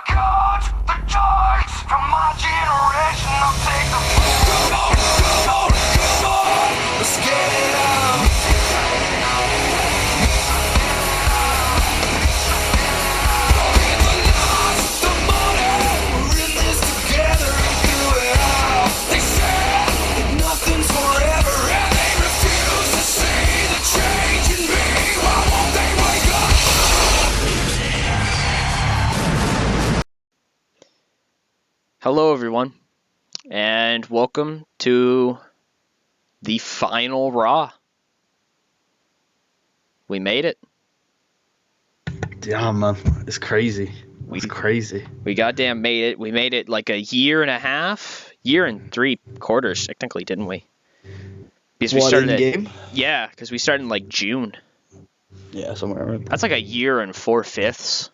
cards, the dice, from my generation, I'll take the come on, let's get it on. The loss, the money, we're in this together and do it all. They say that nothing's forever and they refuse to see the change in me. Why won't they wake up? Hello, everyone, and welcome to the final Raw. We made it. Yeah, man, it's crazy. It's crazy. We goddamn made it. We made it like a year and a half, year and 3 quarters, technically, didn't we? Because we started in game? Yeah, because we started in like June. Yeah, somewhere around. That's like a year and 4/5.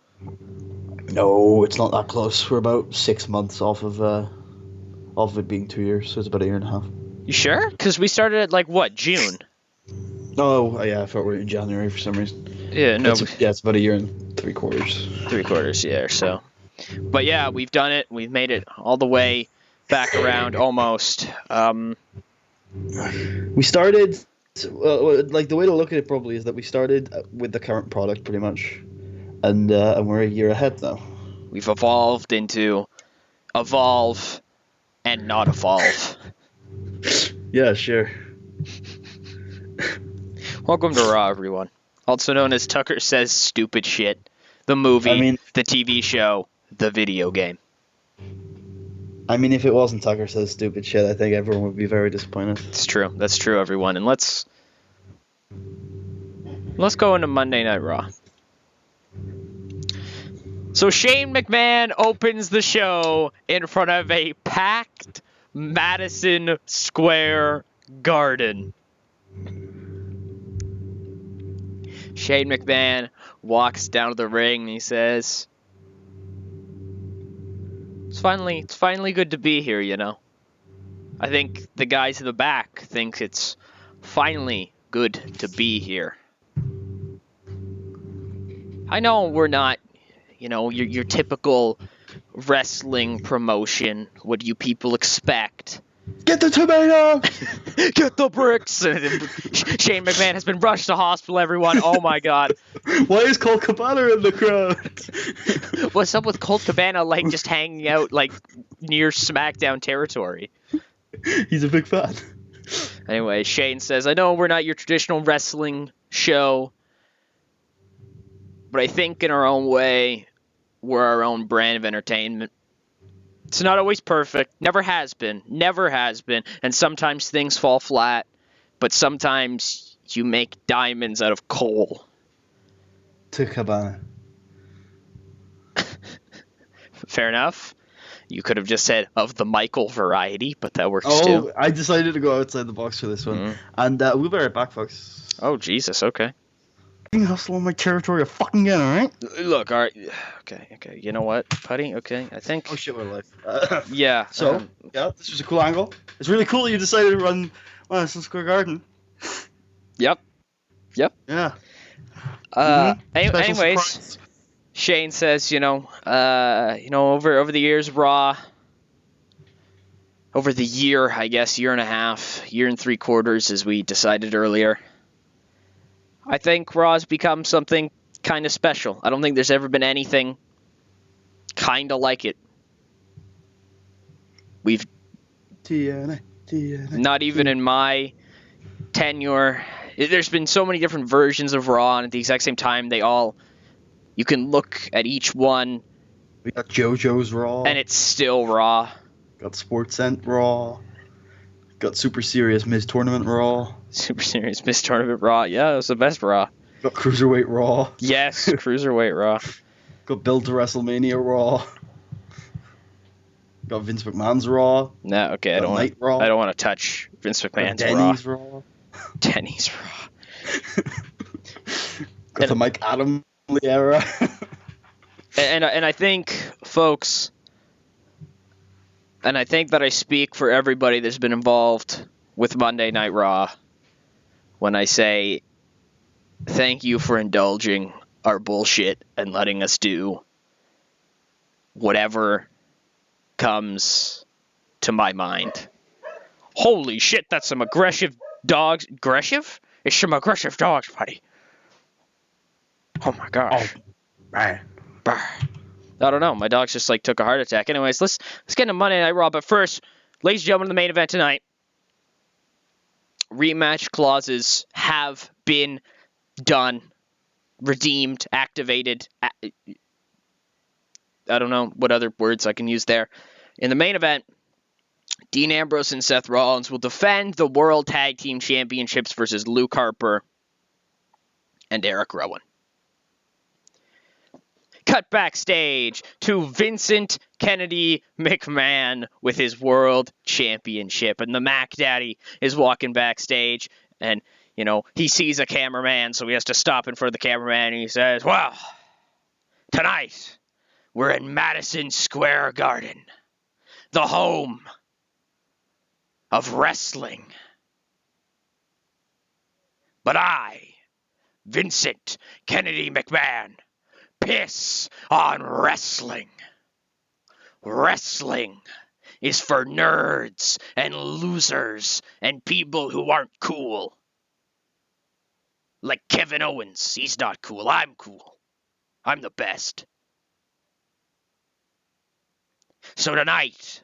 No, it's not that close. We're about 6 months off of it being 2 years, so it's about a year and a half. You sure? Because we started at like what, June? Oh, yeah, I thought we were in January for some reason. Yeah, no. It's about a year and 3/4. 3/4, yeah, or so. But yeah, we've done it. We've made it all the way back around, almost. We started, like, the way to look at it probably is that we started with the current product, pretty much. And we're a year ahead now. We've evolved into evolve and not evolve. Yeah, sure. Welcome to Raw, everyone. Also known as Tucker Says Stupid Shit. The movie, the TV show, the video game. I mean, if it wasn't Tucker Says Stupid Shit, I think everyone would be very disappointed. It's true. That's true, everyone. And let's go into Monday Night Raw. So Shane McMahon opens the show in front of a packed Madison Square Garden. Shane McMahon walks down to the ring and he says, It's finally good to be here, you know. I think the guys in the back think it's finally good to be here. I know we're not, you know, your typical wrestling promotion. What do you people expect? Get the tomato! Get the bricks! Shane McMahon has been rushed to hospital, everyone. Oh my god. Why is Colt Cabana in the crowd? What's up with Colt Cabana, like, just hanging out, like, near SmackDown territory? He's a big fan. Anyway, Shane says, I know we're not your traditional wrestling show, but I think in our own way, we're our own brand of entertainment. It's not always perfect. Never has been. And sometimes things fall flat. But sometimes you make diamonds out of coal. To Cabana. Fair enough. You could have just said of the Michael variety, but that works too. Oh, I decided to go outside the box for this one. Mm-hmm. And we'll be right back, folks. Oh, Jesus, okay. Hustle on my territory fucking again, alright? Look, alright. Okay. You know what, Putty? Okay, I think... Oh shit, my life. Yeah. So, yeah, this was a cool angle. It's really cool that you decided to run Madison Square Garden. Yep. Yeah. Anyways, surprise. Shane says, over the years, Raw, over the year, I guess, year and a half, year and 3/4, as we decided earlier, I think Raw's become something kind of special. I don't think there's ever been anything kind of like it. We've TNA. not even in my tenure. There's been so many different versions of Raw, and at the exact same time, you can look at each one. We got JoJo's Raw. And it's still Raw. Got SportsCenter Raw. Got Super Serious Miz Tournament Raw. Super Serious Miz Tournament Raw. Yeah, it was the best Raw. Got Cruiserweight Raw. Yes, Cruiserweight Raw. Got Build to WrestleMania Raw. Got Vince McMahon's Raw. No, okay, I don't want to touch Vince McMahon's Denny's Raw. Denny's Raw. Got the Mike Adams era. and I think, folks, and I think that I speak for everybody that's been involved with Monday Night Raw when I say thank you for indulging our bullshit and letting us do whatever comes to my mind. Holy shit, that's some aggressive dogs. Aggressive? It's some aggressive dogs, buddy. Oh my gosh. Oh, man. Brr. I don't know. My dogs just like took a heart attack. Anyways, let's get into Monday Night Raw. But first, ladies and gentlemen, the main event tonight. Rematch clauses have been done, redeemed, activated. I don't know what other words I can use there. In the main event, Dean Ambrose and Seth Rollins will defend the World Tag Team Championships versus Luke Harper and Eric Rowan. Cut backstage to Vincent Kennedy McMahon with his World Championship. And the Mac Daddy is walking backstage and, you know, he sees a cameraman, so he has to stop in front of the cameraman and he says, well, tonight we're in Madison Square Garden, the home of wrestling. But I, Vincent Kennedy McMahon, piss on wrestling. Wrestling is for nerds and losers and people who aren't cool. Like Kevin Owens, he's not cool. I'm cool. I'm the best. So tonight,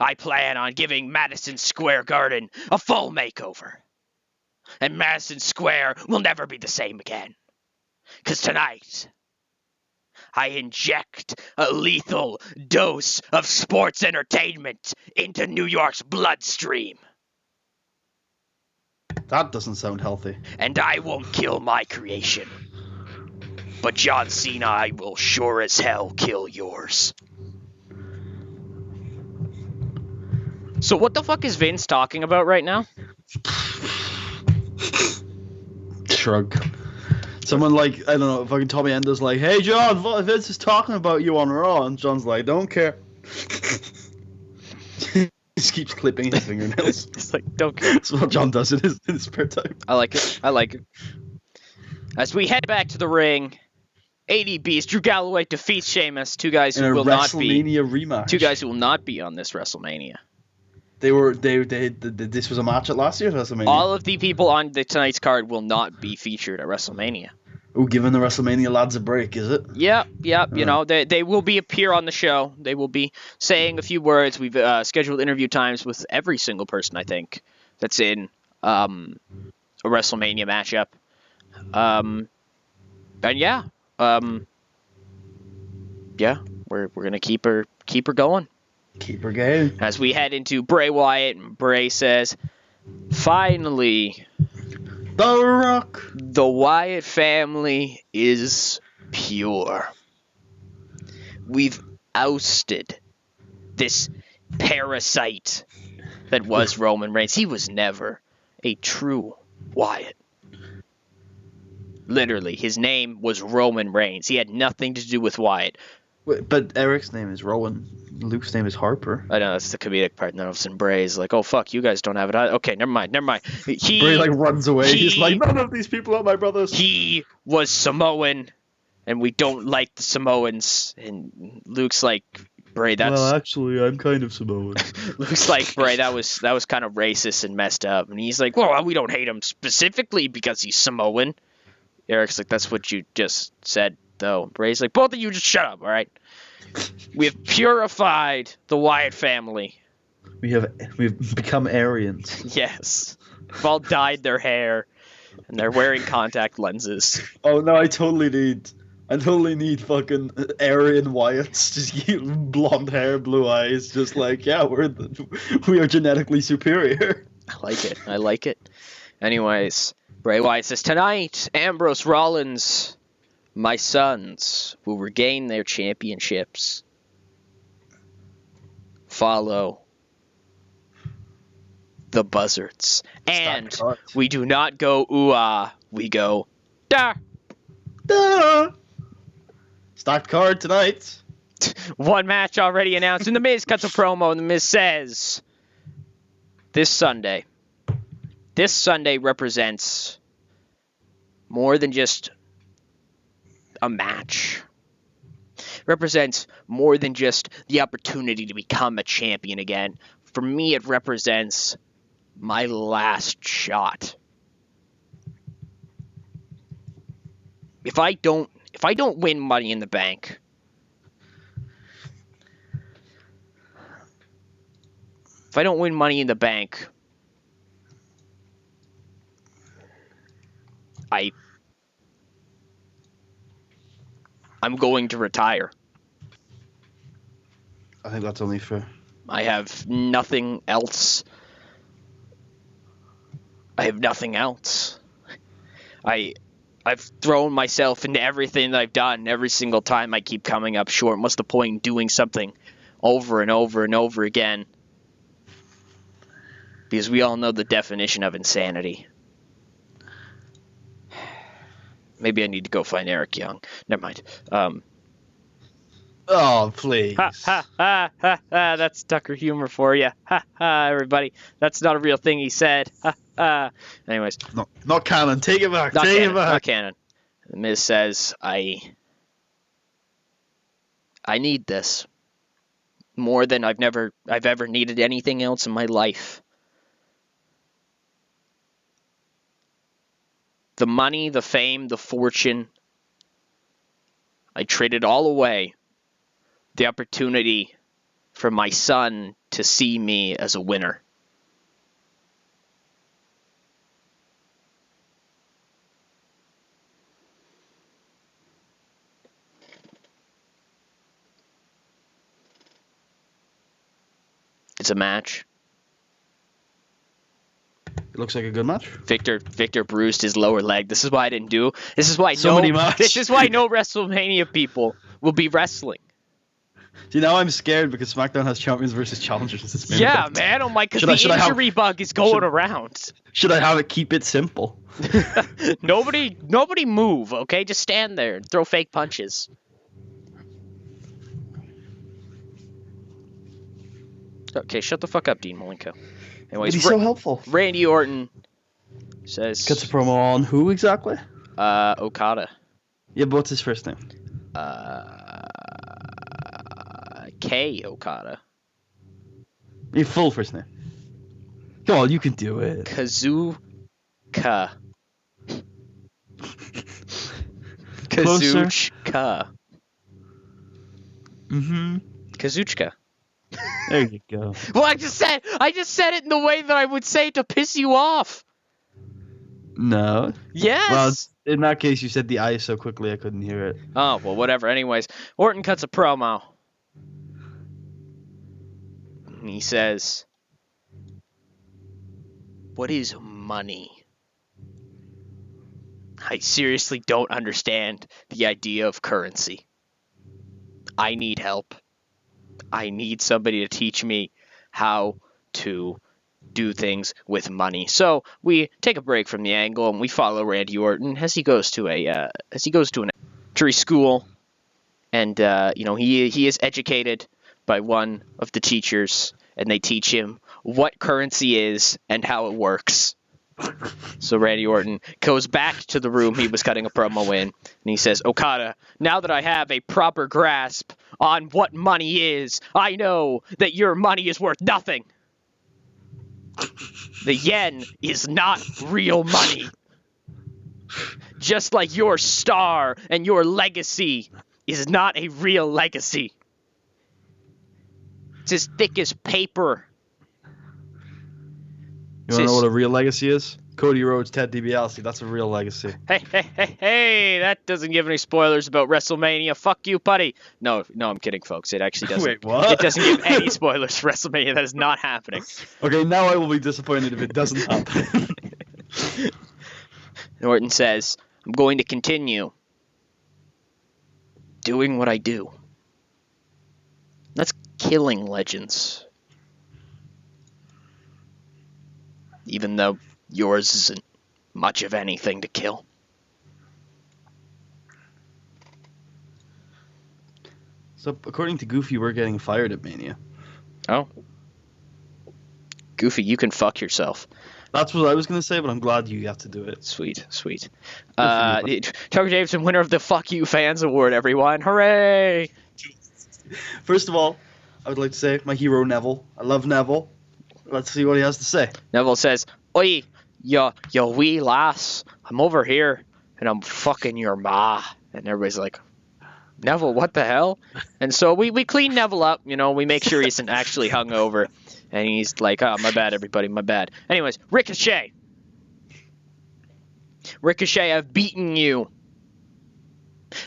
I plan on giving Madison Square Garden a full makeover. And Madison Square will never be the same again. 'Cause tonight, I inject a lethal dose of sports entertainment into New York's bloodstream. That doesn't sound healthy. And I won't kill my creation. But John Cena, I will sure as hell kill yours. So what the fuck is Vince talking about right now? Shrug. Someone like, I don't know, fucking Tommy Ender's like, hey John, Vince is talking about you on Raw, and John's like, don't care. He just keeps clipping his fingernails. It's like, don't care. That's what John does in his spare time. I like it. I like it. As we head back to the ring, ADB's Drew Galloway defeats Sheamus, two guys In who a will not be WrestleMania rematch. two guys who will not be on this WrestleMania. They this was a match at last year's WrestleMania. All of the people on tonight's card will not be featured at WrestleMania. Oh, giving the WrestleMania lads a break, is it? Yep. You know, they will be appear on the show. They will be saying a few words. We've scheduled interview times with every single person, I think, that's in a WrestleMania matchup. And yeah, we're gonna keep her going. Keep her going. As we head into Bray Wyatt, and Bray says, finally, The Rock. the Wyatt family is pure. We've ousted this parasite that was Roman Reigns. He was never a true Wyatt. Literally, his name was Roman Reigns. He had nothing to do with Wyatt. Wait, but Eric's name is Rowan. Luke's name is Harper. I know, that's the comedic part. And then all of a sudden Bray's like, oh, fuck, you guys don't have it. Okay, never mind. Bray like runs away. He's like, none of these people are my brothers. He was Samoan, and we don't like the Samoans. And Luke's like, Bray, that's... Well, actually, I'm kind of Samoan. Luke's like, Bray, that was kind of racist and messed up. And he's like, well, we don't hate him specifically because he's Samoan. Eric's like, that's what you just said, though. Bray's like, both of you just shut up, all right? We have purified the Wyatt family. We've become Aryans. Yes. They've all dyed their hair, and they're wearing contact lenses. Oh no, I totally need fucking Aryan Wyatts. Just blonde hair, blue eyes. Just like, yeah, we are genetically superior. I like it. Anyways, Bray Wyatt says, tonight, Ambrose, Rollins, my sons will regain their championships. Follow the buzzards. And we do not go ooh-ah, we go da. Da! Stacked card tonight. One match already announced, and The Miz cuts a promo, and The Miz says, this Sunday represents more than just a match. represents more than just the opportunity to become a champion again. For me, it represents my last shot. If I don't win Money in the Bank, I'm going to retire. I think that's only fair. I have nothing else. I've thrown myself into everything that I've done. Every single time I keep coming up short. What's the point in doing something over and over and over again? Because we all know the definition of insanity. Maybe I need to go find Eric Young. Never mind. Oh, please. Ha ha ha ha ha. That's Tucker humor for you. Ha ha, everybody. That's not a real thing he said. Ha ha. Anyways. No, not canon. Take it back. Not Take canon. it back. Not canon. The Miz says, I need this more than I've ever needed anything else in my life. The money, the fame, the fortune, I traded all away. The opportunity for my son to see me as a winner. It's a match. It looks like a good match. Victor bruised his lower leg. This is why I didn't do. This is why Somebody match. This is why no WrestleMania people will be wrestling. See, now I'm scared because SmackDown has champions versus challengers. This main Yeah, event. man. Oh my, because the injury bug is going around. Should I have it keep it simple? Nobody move. Okay, just stand there and throw fake punches. Okay, shut the fuck up, Dean Malenko. Anyways, But he's so helpful. Randy Orton says... Cuts a promo on who exactly? Okada. Yeah, but what's his first name? K. Okada. Your full first name. Come on, you can do it. Kazuka. Closer. Kazuchika. Mm-hmm. Kazuchika. There you go. Well, I just said it in the way that I would say it to piss you off. No. Yes. Well, in that case, you said the I so quickly I couldn't hear it. Oh, well, whatever. Anyways, Orton cuts a promo. And he says, "What is money? I seriously don't understand the idea of currency. I need help. I need somebody to teach me how to do things with money." So we take a break from the angle and we follow Randy Orton as he goes to an elementary school, and he is educated by one of the teachers, and they teach him what currency is and how it works. So Randy Orton goes back to the room he was cutting a promo in, and he says, "Okada, now that I have a proper grasp on what money is, I know that your money is worth nothing. The yen is not real money. Just like your star and your legacy is not a real legacy. It's as thick as paper." You want to know what a real legacy is? Cody Rhodes, Ted DiBiase. That's a real legacy. Hey, that doesn't give any spoilers about WrestleMania. Fuck you, buddy. No, I'm kidding, folks. It actually doesn't. Wait, what? It doesn't give any spoilers for WrestleMania. That is not happening. Okay, now I will be disappointed if it doesn't happen. Orton says, "I'm going to continue doing what I do. That's killing legends. Even though yours isn't much of anything to kill." So, according to Goofy, we're getting fired at Mania. Oh. Goofy, you can fuck yourself. That's what I was going to say, but I'm glad you have to do it. Sweet. for Tucker Davidson, winner of the Fuck You Fans Award, everyone. Hooray! First of all, I would like to say my hero, Neville. I love Neville. Let's see what he has to say. Neville says, Oi, yo wee lass, I'm over here, and I'm fucking your ma. And everybody's like, Neville, what the hell? And so we clean Neville up, we make sure he isn't actually hungover. And he's like, oh, my bad, everybody, my bad. Anyways, Ricochet. Ricochet, I've beaten you.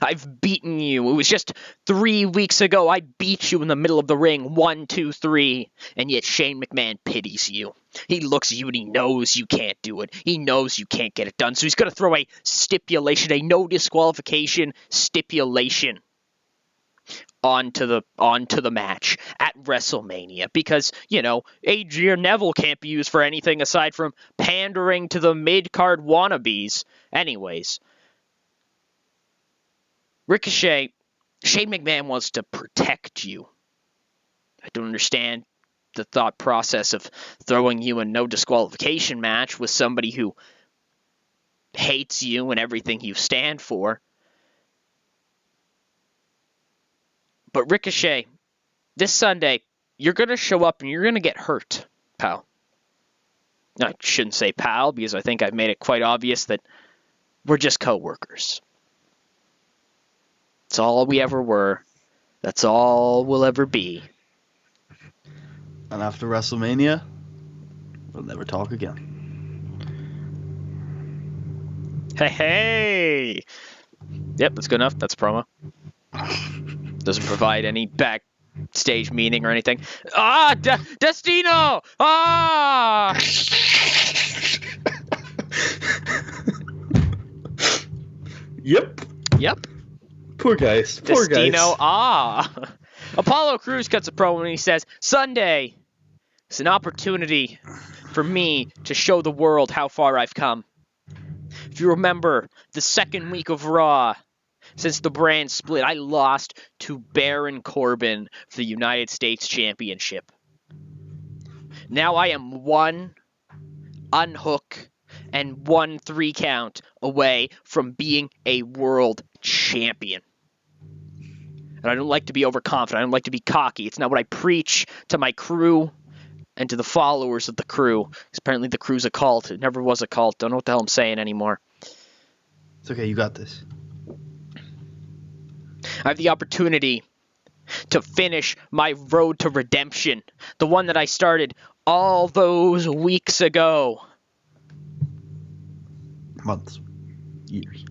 I've beaten you. It was just 3 weeks ago I beat you in the middle of the ring. 1, 2, 3. And yet Shane McMahon pities you. He looks at you and he knows you can't do it. He knows you can't get it done. So he's going to throw a stipulation, a no disqualification stipulation onto the match at WrestleMania because, AJ or Neville can't be used for anything aside from pandering to the mid-card wannabes. Anyways, Ricochet, Shane McMahon wants to protect you. I don't understand the thought process of throwing you a no disqualification match with somebody who hates you and everything you stand for. But Ricochet, this Sunday, you're going to show up and you're going to get hurt, pal. I shouldn't say pal because I think I've made it quite obvious that we're just co-workers. That's all we ever were. That's all we'll ever be. And after WrestleMania, we'll never talk again. Hey! Yep, that's good enough. That's promo. Doesn't provide any backstage meaning or anything. Destino! Yep. Poor guys. Destino, Apollo Crews cuts a promo and he says, Sunday is an opportunity for me to show the world how far I've come. If you remember the second week of Raw, since the brand split, I lost to Baron Corbin for the United States Championship. Now I am one unhook and 1 3 count away from being a world champion. And I don't like to be overconfident. I don't like to be cocky. It's not what I preach to my crew and to the followers of the crew. Because apparently the crew's a cult. It never was a cult. Don't know what the hell I'm saying anymore. It's okay. You got this. I have the opportunity to finish my road to redemption. The one that I started all those weeks ago. Months. Years.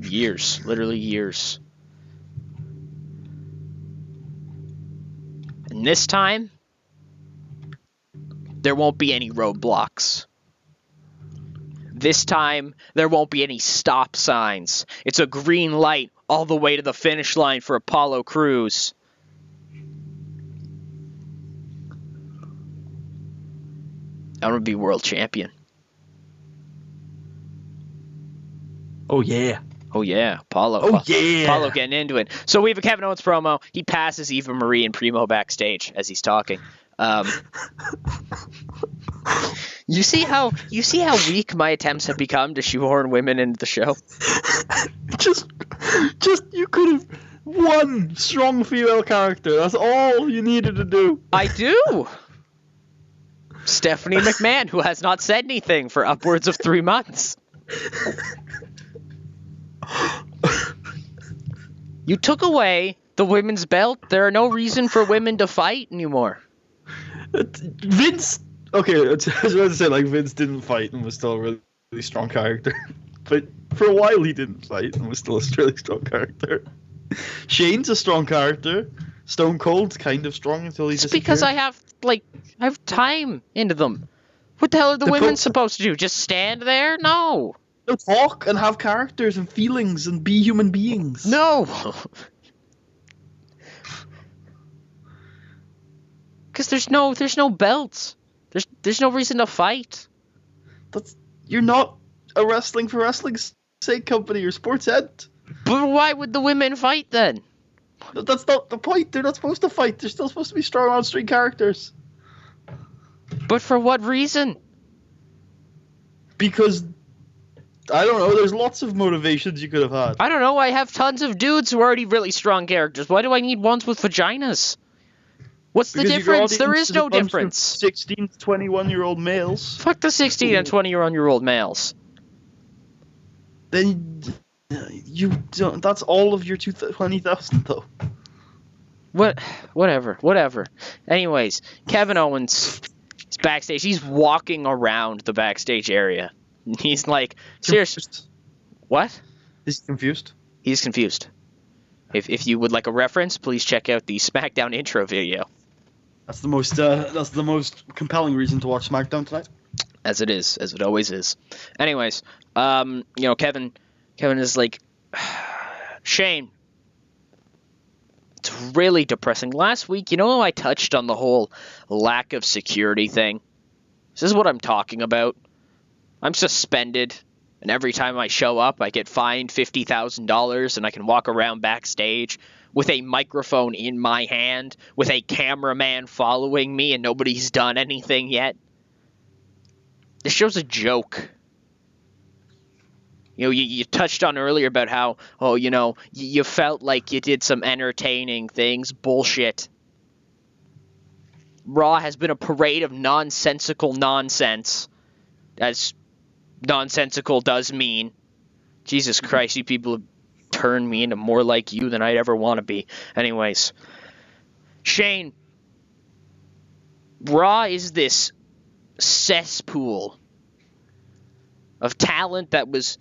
Years. Literally years. And this time, there won't be any roadblocks. This time, there won't be any stop signs. It's a green light all the way to the finish line for Apollo Crews. I'm going to be world champion. Oh, yeah. Oh, yeah. Apollo. Oh, yeah. Apollo getting into it. So we have a Kevin Owens promo. He passes Eva Marie and Primo backstage as he's talking. You see how weak my attempts have become to shoehorn women into the show? Just you could have one strong female character. That's all you needed to do. I do. Stephanie McMahon, who has not said anything for upwards of 3 months. You took away the women's belt. There are no reason for women to fight anymore. Vince. Okay, I was about to say Vince didn't fight and was still a really, really strong character, but for a while he didn't fight and was still a really strong character. Shane's a strong character. Stone Cold's kind of strong until he disappeared. Because I have time into them. What the hell are the women supposed to do? Just stand there? No. They'll talk and have characters and feelings and be human beings. No. Because there's no belts. There's no reason to fight. You're not a wrestling for wrestling's sake company or sports ed. But why would the women fight then? That's not the point. They're not supposed to fight. They're still supposed to be strong on-screen characters. But for what reason? Because, I don't know, there's lots of motivations you could have had. I don't know. I have tons of dudes who are already really strong characters. Why do I need ones with vaginas? What's the Because your difference? There audience is no a bunch of difference. 16 to 21-year-old males. Fuck the 16 and 20-year-old males. Then you don't. That's all of your 20,000 though. Whatever. Anyways, Kevin Owens is backstage. He's walking around the backstage area. He's like, seriously, what? Is he confused? He's confused. If you would like a reference, please check out the SmackDown intro video. That's the most compelling reason to watch SmackDown tonight. As it always is. Anyways, Kevin is like, Shane, it's really depressing. Last week, I touched on the whole lack of security thing. This is what I'm talking about. I'm suspended, and every time I show up, I get fined $50,000, and I can walk around backstage with a microphone in my hand, with a cameraman following me, and nobody's done anything yet. This show's a joke. You touched on earlier about how, you felt like you did some entertaining things. Bullshit. Raw has been a parade of nonsensical nonsense, as nonsensical does mean. Jesus Christ, you people have turned me into more like you than I'd ever want to be. Anyways, Shane, Raw is this cesspool of talent that was,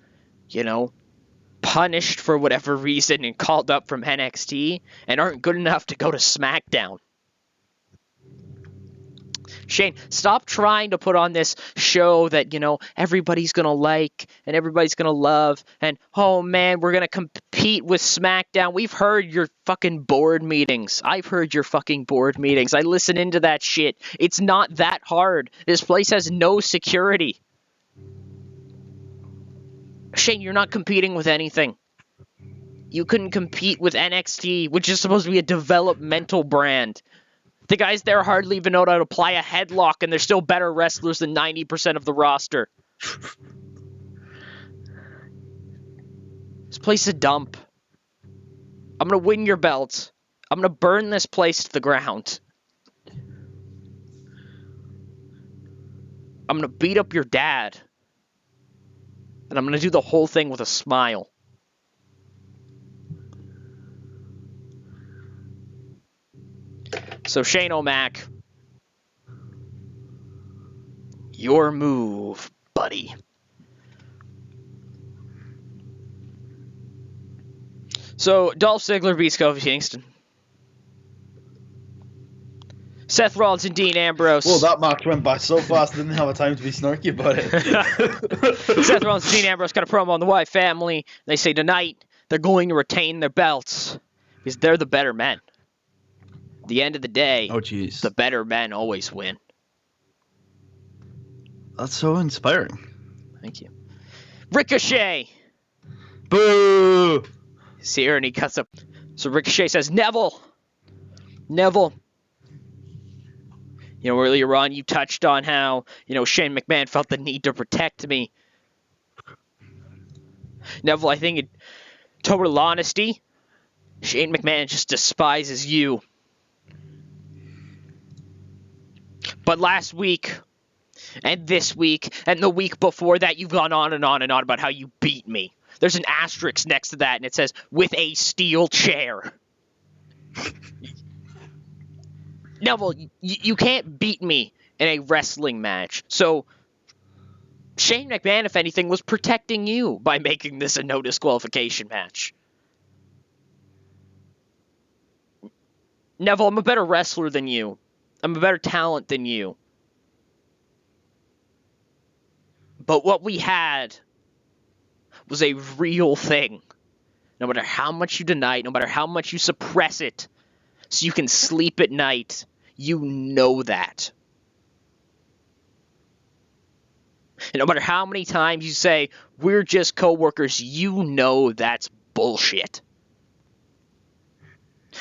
punished for whatever reason and called up from NXT and aren't good enough to go to SmackDown. Shane, stop trying to put on this show that, everybody's going to like and everybody's going to love. And, oh, man, we're going to compete with SmackDown. We've heard your fucking board meetings. I've heard your fucking board meetings. I listen into that shit. It's not that hard. This place has no security. Shane, you're not competing with anything. You couldn't compete with NXT, which is supposed to be a developmental brand. The guys there hardly even know how to apply a headlock, and they're still better wrestlers than 90% of the roster. This place is a dump. I'm going to win your belt. I'm going to burn this place to the ground. I'm going to beat up your dad. And I'm going to do the whole thing with a smile. So Shane O'Mac, your move, buddy. So Dolph Ziggler beats Kofi Kingston. Seth Rollins and Dean Ambrose. Well, that match went by so fast I didn't have a time to be snarky about it. Seth Rollins and Dean Ambrose got a promo on the Wyatt Family. They say tonight they're going to retain their belts because they're the better men. At the end of the day, the better men always win. That's so inspiring. Thank you. Ricochet. Boo! He's here and he cuts up. So Ricochet says, Neville. Earlier on you touched on how, Shane McMahon felt the need to protect me. Neville, I think in total honesty, Shane McMahon just despises you. But last week, and this week, and the week before that, you've gone on and on and on about how you beat me. There's an asterisk next to that, and it says, with a steel chair. Neville, you can't beat me in a wrestling match. So, Shane McMahon, if anything, was protecting you by making this a no disqualification match. Neville, I'm a better wrestler than you. I'm a better talent than you. But what we had was a real thing. No matter how much you deny it, no matter how much you suppress it, so you can sleep at night, you know that. And no matter how many times you say, we're just co-workers, you know that's bullshit.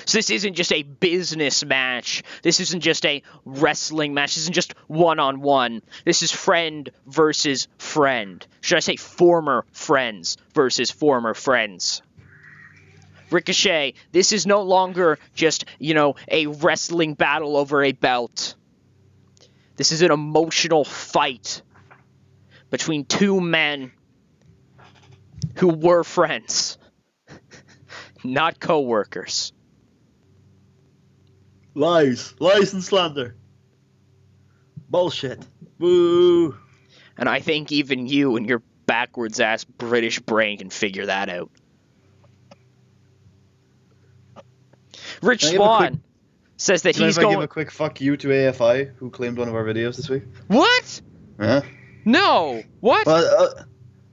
So this isn't just a business match. This isn't just a wrestling match. This isn't just one-on-one. This is friend versus friend. Should I say former friends versus former friends? Ricochet, this is no longer just, a wrestling battle over a belt. This is an emotional fight between two men who were friends, not co-workers. Lies and slander. Bullshit. Boo. And I think even you and your backwards ass British brain can figure that out. Rich Swann says that he's going. Give a quick fuck you to AFI, who claimed one of our videos this week. What? Yeah. No. What?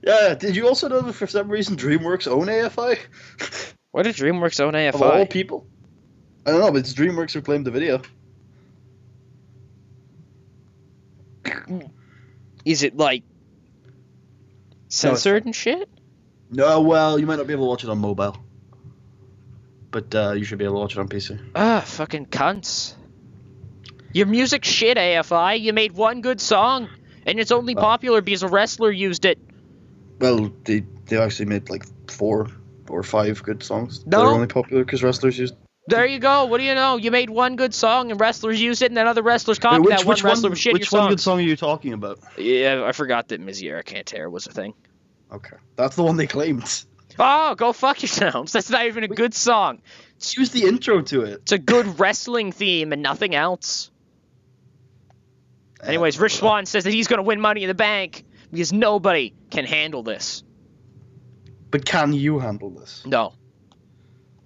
Yeah. Did you also know that for some reason DreamWorks own AFI? What did DreamWorks own AFI? Of all people. I don't know, but it's DreamWorks who claimed the video. Is it like censored and shit? No, well, you might not be able to watch it on mobile. But you should be able to watch it on PC. Fucking cunts. Your music's shit, AFI. You made one good song, and it's only popular because a wrestler used it. Well, they actually made like 4 or 5 good songs. No. They're only popular because wrestlers used. There you go. What do you know? You made one good song, and wrestlers used it, and then other wrestlers copied that one wrestler with shit Which one good song are you talking about? Yeah, I forgot that Miziera Can't Tear was a thing. Okay. That's the one they claimed. Oh, go fuck yourselves. That's not even a good song. Use the intro to it. It's a good wrestling theme and nothing else. Anyways, Rich Swann says that he's going to win Money in the Bank because nobody can handle this. But can you handle this? No.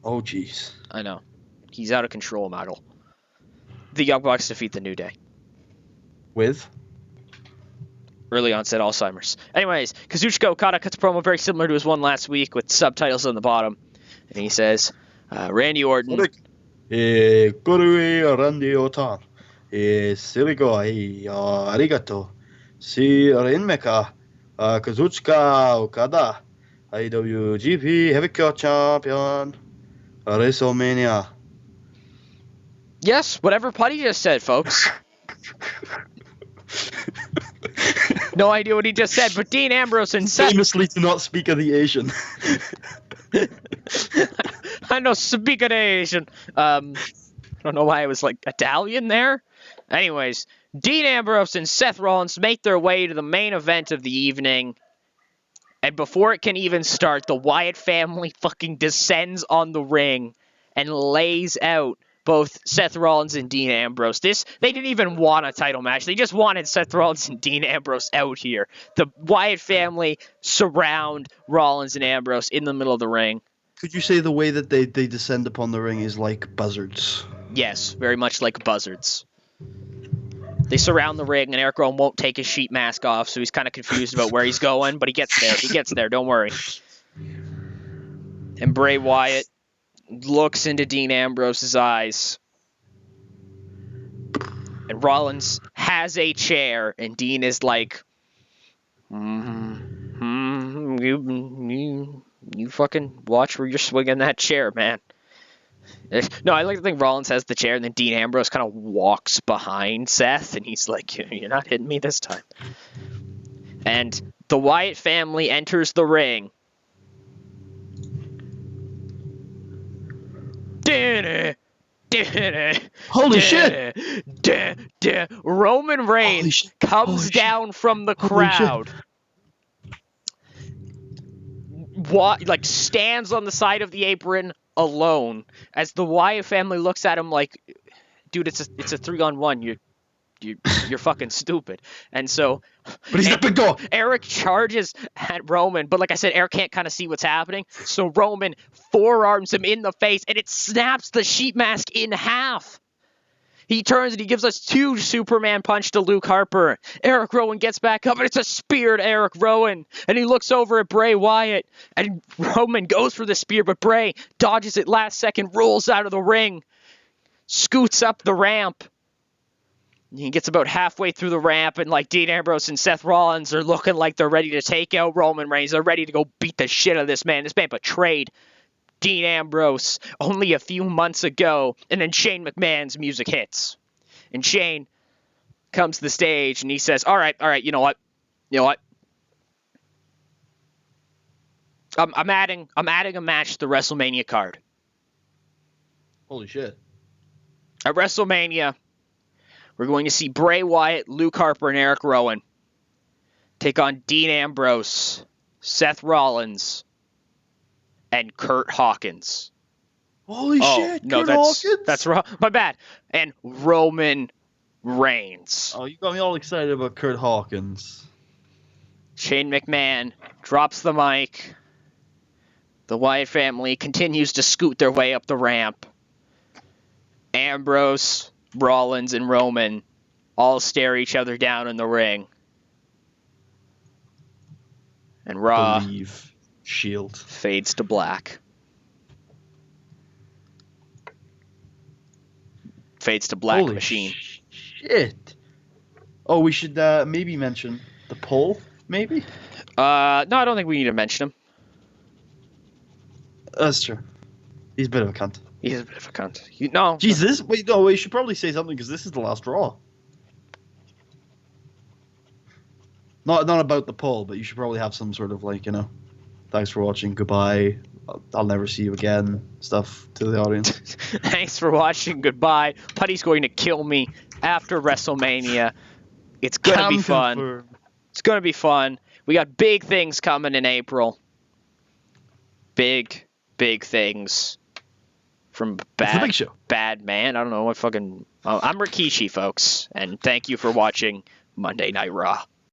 Oh, jeez. I know. He's out of control, Michael. The Young Bucks defeat the New Day. With? Early onset Alzheimer's. Anyways, Kazuchika Okada cuts a promo very similar to his one last week with subtitles on the bottom. And he says, Randy Orton. Randy Orton. Sirigo arigato. Si Rinmeka. Kazuchika Okada. IWGP Heavyweight Champion. WrestleMania. Yes, whatever Putty just said, folks. No idea what he just said, but Dean Ambrose and Seth... Famously to not speak of the Asian. I know, speak of the Asian. I don't know why I was like Italian there. Anyways, Dean Ambrose and Seth Rollins make their way to the main event of the evening. And before it can even start, the Wyatt family fucking descends on the ring and lays out both Seth Rollins and Dean Ambrose. They didn't even want a title match. They just wanted Seth Rollins and Dean Ambrose out here. The Wyatt family surround Rollins and Ambrose in the middle of the ring. Could you say the way that they descend upon the ring is like buzzards? Yes, very much like buzzards. They surround the ring, and Eric Rowan won't take his sheet mask off, so he's kind of confused about where he's going, but he gets there. He gets there, don't worry. And Bray Wyatt looks into Dean Ambrose's eyes. And Rollins has a chair, and Dean is like, you fucking watch where you're swinging that chair, man. No, I like to think Rollins has the chair, and then Dean Ambrose kind of walks behind Seth, and he's like, you're not hitting me this time. And the Wyatt family enters the ring. Holy shit! Roman Reigns comes down from the crowd. Like stands on the side of the apron alone as the Wyatt family looks at him like, dude, it's a 3-on-1. You're fucking stupid. And so, but he's the big dog. Eric charges at Roman, but like I said, Eric can't kind of see what's happening. So Roman forearms him in the face, and it snaps the sheet mask in half. He turns and he gives us 2 Superman punch to Luke Harper. Eric Rowan gets back up, and it's a spear to Eric Rowan. And he looks over at Bray Wyatt, and Roman goes for the spear, but Bray dodges it last second, rolls out of the ring, scoots up the ramp. He gets about halfway through the ramp, and like Dean Ambrose and Seth Rollins are looking like they're ready to take out Roman Reigns. They're ready to go beat the shit out of this man. This man betrayed Dean Ambrose only a few months ago, and then Shane McMahon's music hits. And Shane comes to the stage and he says, all right, you know what? I'm adding a match to the WrestleMania card. Holy shit. At WrestleMania, we're going to see Bray Wyatt, Luke Harper, and Eric Rowan take on Dean Ambrose, Seth Rollins, and Kurt Hawkins. Holy shit, no, Kurt Hawkins? That's wrong. My bad. And Roman Reigns. Oh, you got me all excited about Kurt Hawkins. Shane McMahon drops the mic. The Wyatt family continues to scoot their way up the ramp. Ambrose, Rollins, and Roman all stare each other down in the ring. And Raw Shield fades to black. Fades to black. Holy Machine. Shit. Oh, we should maybe mention the poll, maybe? No, I don't think we need to mention him. That's true. He's a bit of a cunt. He's a bit of a cunt. No. Jesus, wait, no, we should probably say something because this is the last Raw. Not about the poll, but you should probably have some sort of like, thanks for watching, goodbye, I'll never see you again, stuff to the audience. Thanks for watching, goodbye. Putty's going to kill me after WrestleMania. It's going to be fun. Confirm. It's going to be fun. We got big things coming in April. Big things from It's the big show. Bad Man. I don't know what fucking... I'm Rikishi, folks, and thank you for watching Monday Night Raw.